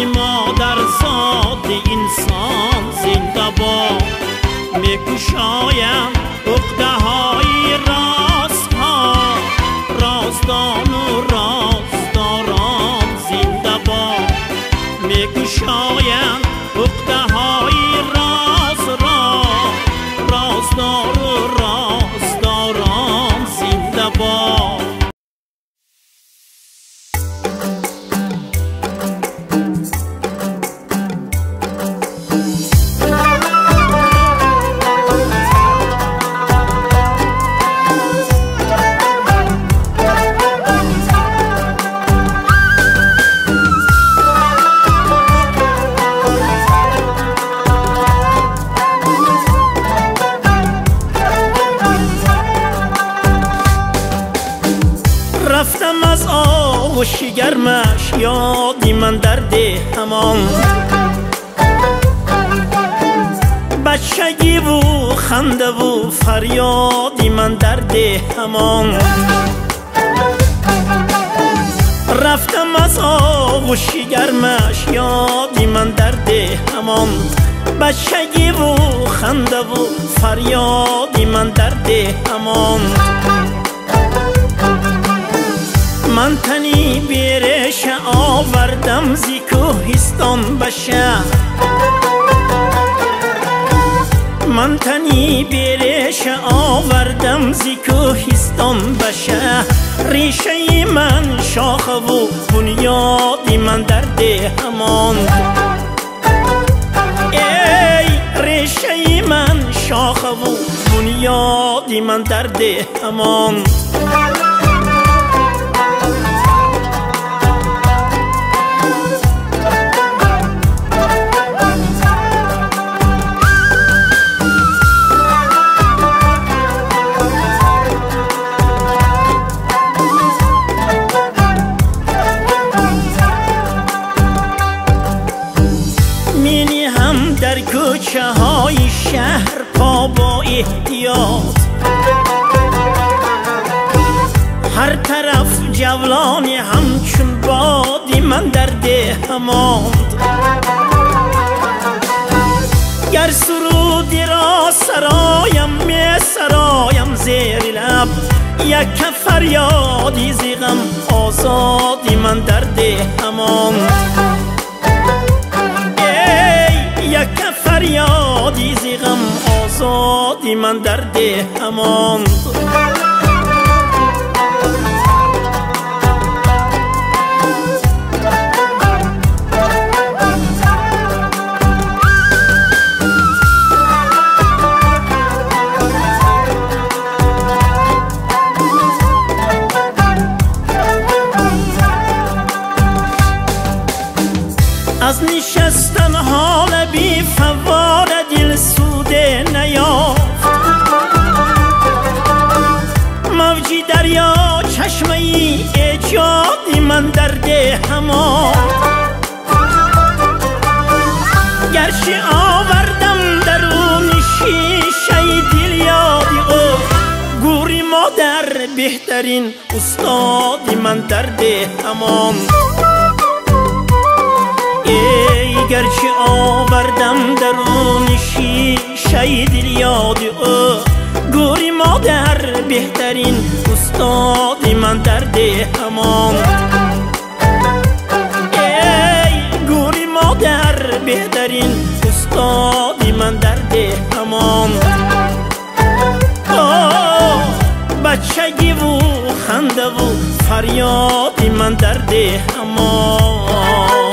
مادر زاد انسان زنده باد. میکشایم عقده های راست ها، رازدان و رازداران زنده باد. میکشایم عقده های راز را، رازدار و رازداران زنده باد. رفتم از آغوش گرمش، یادی من درد همان بچگی و خنده و فریادی من درد همان. رفتم از آغوش گرمش، یادی من درد همان بچگی و خنده و فریادی من درد همان. من تنی بیرش آوردم زی کوهستان به شهر، من تنی بیرش آوردم زی کوهستان به شهر. ریشه من شاخه و بنیادی من درد همان. ای ریشه من شاخه و بنیادی من درد همان. مینی هم در کوچه های شهر پا با احتیاط، هر طرف جولانی همچون بادی من درد هماند. گر سرودی را سرایم می سرایم زیر لب، یک فریادی زیغم آزادی من درد هماند. یک فریادی زیغم آزادی من درد هماند. از نشستن حال بی فوار دل سوده نیافت، موجی دریا چشمه ای ایجادی من درد همان. گرچه آوردم درون شیشه دل یادی او، گوری مادر بهترین استادی من درد همان. ای گرچه آوردم درون شیشه دل یاد او، گوری مادر بهترین استادی من درد همان. ای گوری مادر بهترین استادی من درد همان. بچگی و خنده و فریادی من درد همان.